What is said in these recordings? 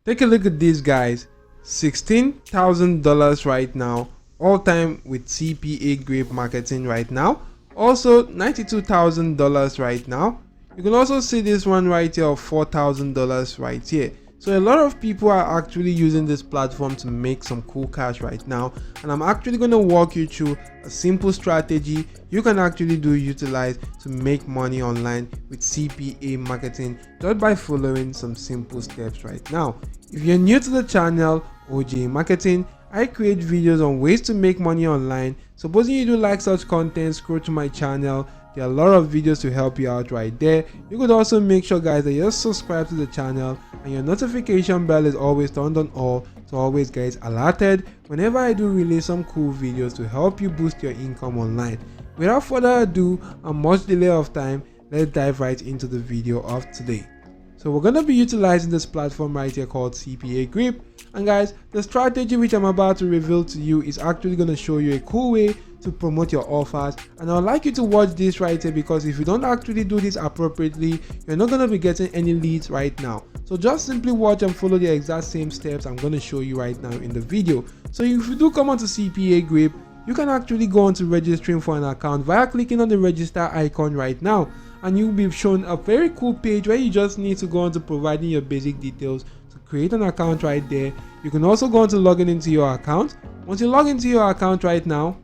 Take a look at these guys. $16,000 right now, all time with CpaGrip marketing right now. Also $92,000 right now. You can also see this one right here of $4,000 right here. So a lot of people are actually using this platform to make some cool cash right now, and I'm actually going to walk you through a simple strategy you can actually utilize to make money online with CPA marketing just by following some simple steps right now. If you're new to the channel OJ Marketing, I create videos on ways to make money online. Supposing you do like such content, scroll to my channel. There are a lot of videos to help you out right there. You could also make sure guys that you're subscribed to the channel and your notification bell is always turned on all to always get alerted whenever I do release some cool videos to help you boost your income online. Without further ado and much delay of time, let's dive right into the video of today. So we're going to be utilizing this platform right here called CpaGrip, and guys, the strategy which I'm about to reveal to you is actually going to show you a cool way to promote your offers, and I would like you to watch this right here, because if you don't actually do this appropriately, you're not going to be getting any leads right now. So just simply watch and follow the exact same steps I'm going to show you right now in the video. So if you do come onto CpaGrip, you can actually go on to registering for an account via clicking on the register icon right now, and you'll be shown a very cool page where you just need to go on to providing your basic details to create an account right there. You can also go on to login into your account. Once you log into your account right now,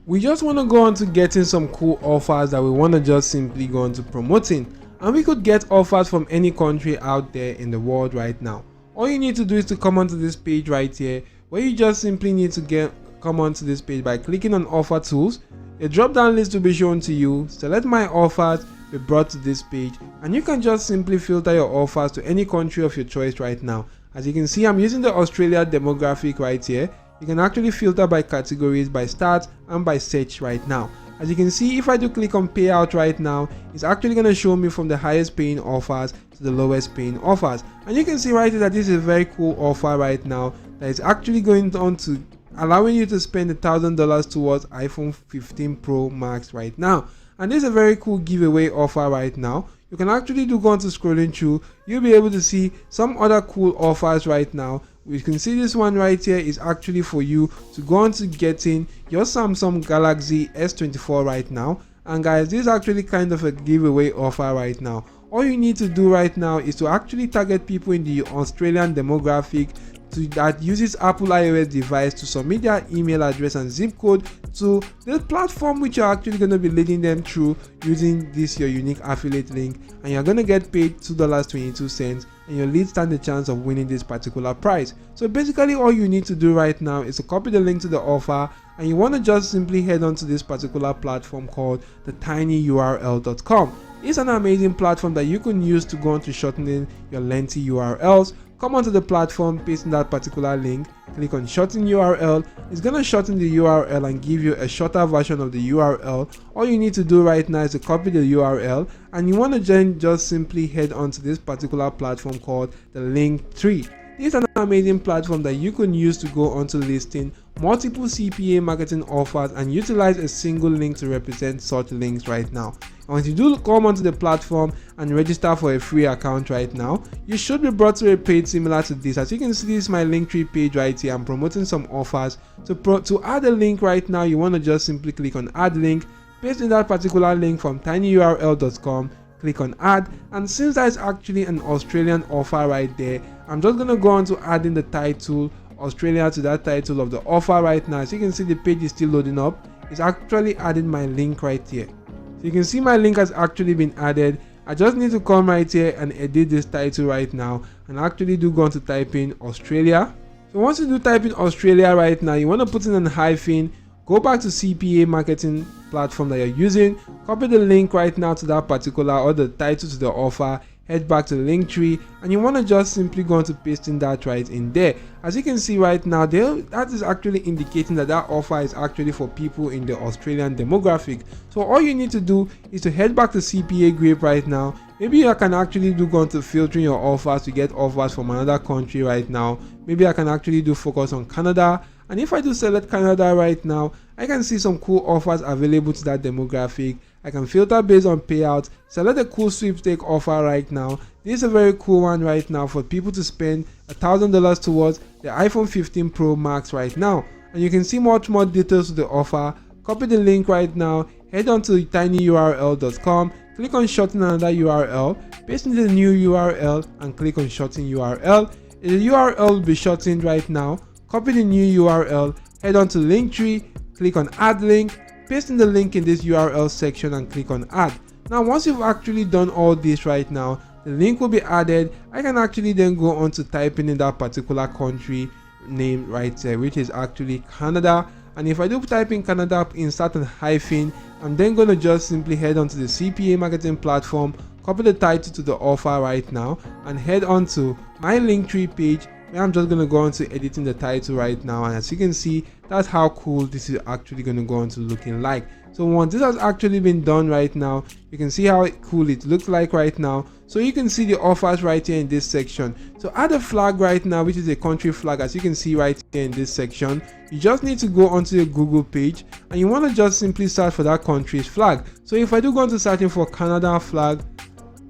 we just want to go on to getting some cool offers that we want to just simply go on to promoting, and we could get offers from any country out there in the world right now. All you need to do is to come onto this page right here, where you just simply need to come onto this page by clicking on offer tools. A drop down list will be shown to you. Select my offers, be brought to this page, and you can just simply filter your offers to any country of your choice right now. As you can see, I'm using the Australia demographic right here. You can actually filter by categories, by stats, and by search right now. As you can see, if I do click on payout right now, it's actually going to show me from the highest paying offers to the lowest paying offers, and you can see right here that this is a very cool offer right now that is actually going on to allowing you to spend $1,000 towards iPhone 15 Pro Max right now. And this is a very cool giveaway offer right now. You can actually go on to scrolling through, you'll be able to see some other cool offers right now. We can see this one right here is actually for you to go on to getting your Samsung Galaxy S24 right now. And guys, this is actually kind of a giveaway offer right now. All you need to do right now is to actually target people in the Australian demographic that uses Apple iOS device to submit their email address and zip code to the platform which you're actually going to be leading them through using this your unique affiliate link, and you're going to get paid $2.22, and your lead stand a chance of winning this particular prize. So basically all you need to do right now is to copy the link to the offer, and you want to just simply head on to this particular platform called the tinyurl.com. It's an amazing platform that you can use to go on to shortening your lengthy URLs. Come onto the platform, paste in that particular link, click on shorten URL. It's gonna shorten the URL and give you a shorter version of the URL. All you need to do right now is to copy the URL, and you want to then just simply head onto this particular platform called the Linktree. This is an amazing platform that you can use to go onto listing multiple CPA marketing offers and utilize a single link to represent such links right now. Once you do come onto the platform and register for a free account right now, you should be brought to a page similar to this. As you can see, this is my Linktree page right here. I'm promoting some offers. To add a link right now, you want to just simply click on add link, paste in that particular link from tinyurl.com, click on add, and since that's actually an Australian offer right there, I'm just going to go on to adding the title Australia to that title of the offer right now. As you can see, the page is still loading up. It's actually adding my link right here. So you can see my link has actually been added. I just need to come right here and edit this title right now, and actually go on to type in Australia. So once you do type in Australia right now, you want to put in a hyphen, go back to CPA marketing platform that you're using, copy the link right now to that particular or the title to the offer, head back to Linktree, and you want to just simply go on to paste in that right in there. As you can see right now there, that is actually indicating that that offer is actually for people in the Australian demographic. So all you need to do is to head back to CpaGrip right now. Maybe I can actually go on to filtering your offers to get offers from another country right now. Maybe I can actually focus on Canada, and if I do select Canada right now, I can see some cool offers available to that demographic. I can filter based on payouts, select a cool sweepstake offer right now. This is a very cool one right now for people to spend $1,000 towards the iPhone 15 Pro Max right now. And you can see much more details to the offer. Copy the link right now, head on to tinyurl.com, click on shorten another URL, paste in the new URL and click on shorten URL. The URL will be shortened right now. Copy the new URL, head on to Linktree, click on add link, paste in the link in this URL section and click on add. Now once you've actually done all this right now, the link will be added. I can actually then go on to typing in that particular country name right there, which is actually Canada. And if I do type in Canada, insert a hyphen, I'm then going to just simply head onto the CPA marketing platform, copy the title to the offer right now and head on to my Linktree page where I'm just going to go on to editing the title right now. And as you can see, that's how cool this is actually going to go on to looking like. So once this has actually been done right now, you can see how cool it looks like right now. So you can see the offers right here in this section. So add a flag right now, which is a country flag, as you can see right here in this section. You just need to go onto your Google page and you want to just simply search for that country's flag. So if I do go into searching for Canada flag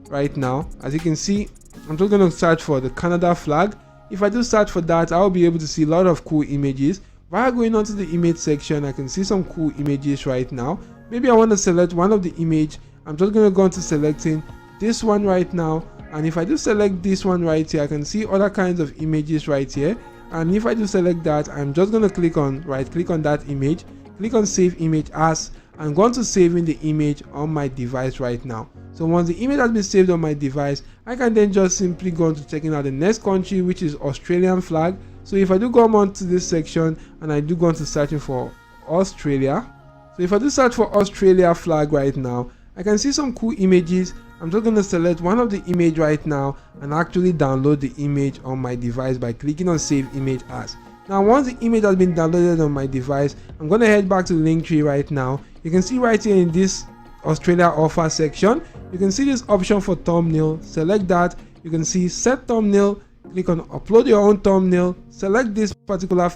right now, as you can see, I'm just going to search for the Canada flag. If I do search for that, I'll be able to see a lot of cool images. While going on to the image section, I can see some cool images right now. Maybe I want to select one of the image. I'm just going to go into selecting this one right now. And if I do select this one right here, I can see other kinds of images right here. And if I do select that, I'm just going to right click on that image, click on save image as, I'm going to saving the image on my device right now. So once the image has been saved on my device, I can then just simply go on to checking out the next country, which is Australian flag. So if I do go on to this section and I do go on to searching for Australia. So if I do search for Australia flag right now, I can see some cool images. I'm just going to select one of the image right now and actually download the image on my device by clicking on save image as. Now once the image has been downloaded on my device, I'm going to head back to Linktree right now. You can see right here in this Australia offer section, you can see this option for thumbnail. Select that. You can see set thumbnail, click on upload your own thumbnail, select this particular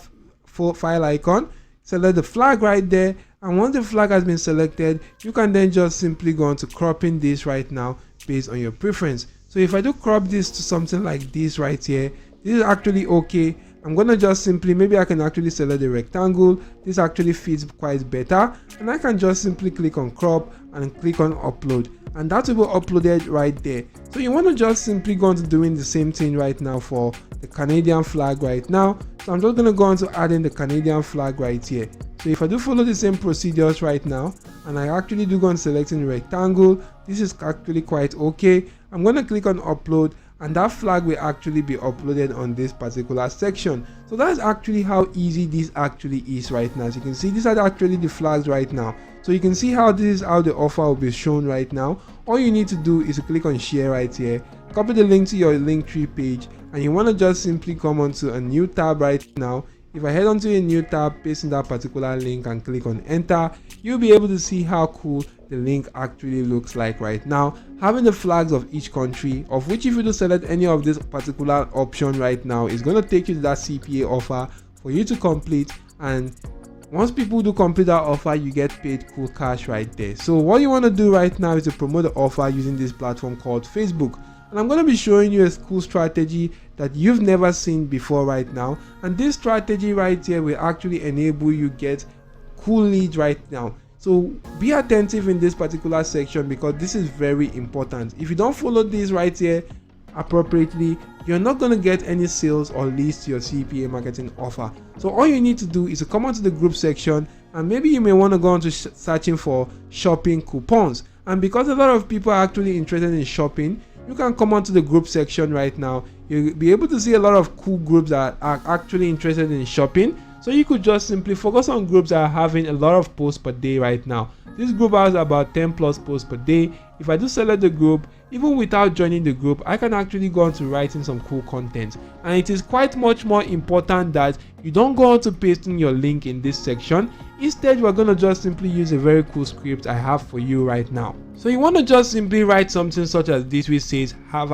file icon, select the flag right there, and once the flag has been selected, you can then just simply go on to cropping this right now based on your preference. So if I do crop this to something like this right here, this is actually okay. I'm gonna just simply, maybe I can actually select the rectangle. This actually fits quite better, and I can just simply click on crop and click on upload, and that will be uploaded right there. So you want to just simply go on to doing the same thing right now for the Canadian flag right now. So I'm just gonna go on to adding the Canadian flag right here. So if I do follow the same procedures right now, and I actually do go on selecting the rectangle, this is actually quite okay. I'm gonna click on upload, and that flag will actually be uploaded on this particular section. So that's actually how easy this actually is right now. As you can see, these are actually the flags right now. So you can see how this is how the offer will be shown right now. All you need to do is to click on share right here, copy the link to your Linktree page, and you want to just simply come onto a new tab right now. If I head onto a new tab, paste in that particular link and click on enter, you'll be able to see how cool the link actually looks like right now, having the flags of each country, of which if you do select any of this particular option right now, it's going to take you to that CPA offer for you to complete. And once people do complete that offer, you get paid cool cash right there. So what you want to do right now is to promote the offer using this platform called Facebook. And I'm going to be showing you a cool strategy that you've never seen before right now. And this strategy right here will actually enable you get cool leads right now. So be attentive in this particular section because this is very important. If you don't follow this right here appropriately, you're not going to get any sales or leads to your CPA marketing offer. So all you need to do is to come onto the group section, and maybe you may want to go on to searching for shopping coupons. And because a lot of people are actually interested in shopping, you can come onto the group section right now. You'll be able to see a lot of cool groups that are actually interested in shopping. So you could just simply focus on groups that are having a lot of posts per day right now. This group has about 10 plus posts per day. If I do select the group, even without joining the group, I can actually go on to writing some cool content. And it is quite much more important that you don't go on to pasting your link in this section. Instead, we're going to just simply use a very cool script I have for you right now. So you want to just simply write something such as this, which says, how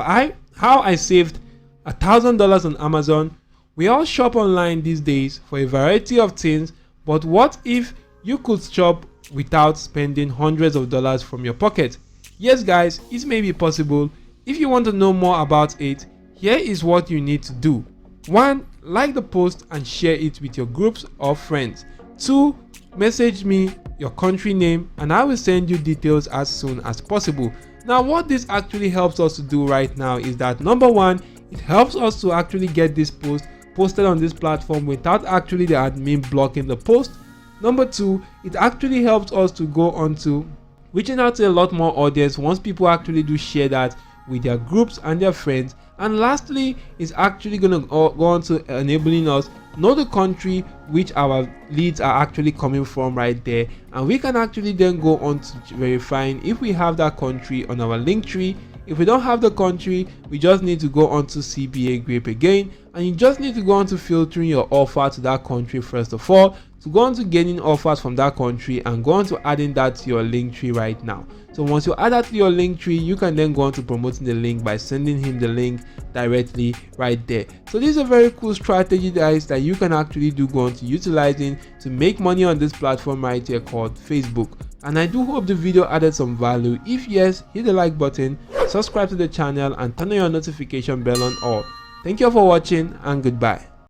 I saved $1,000 on Amazon. We all shop online these days for a variety of things, but what if you could shop without spending hundreds of dollars from your pocket. Yes guys, it may be possible. If you want to know more about it, here is what you need to do. 1. Like the post and share it with your groups or friends. 2. Message me your country name and I will send you details as soon as possible. Now what this actually helps us to do right now is that, number 1, it helps us to actually get this post posted on this platform without actually the admin blocking the post. Number 2, it actually helps us to go on to reaching out to a lot more audience once people actually do share that with their groups and their friends. And lastly, it's actually going to go on to enabling us know the country which our leads are actually coming from right there, and we can actually then go on to verifying if we have that country on our link tree. If we don't have the country, we just need to go on to CpaGrip again, and you just need to go on to filtering your offer to that country first of all, to go on to getting offers from that country and go on to adding that to your link tree right now. So once you add that to your link tree, you can then go on to promoting the link by sending him the link directly right there. So this is a very cool strategy guys that you can actually do go on to utilizing to make money on this platform right here called Facebook. And I do hope the video added some value. If yes, hit the like button, subscribe to the channel and turn on your notification bell on all. Thank you for watching and goodbye.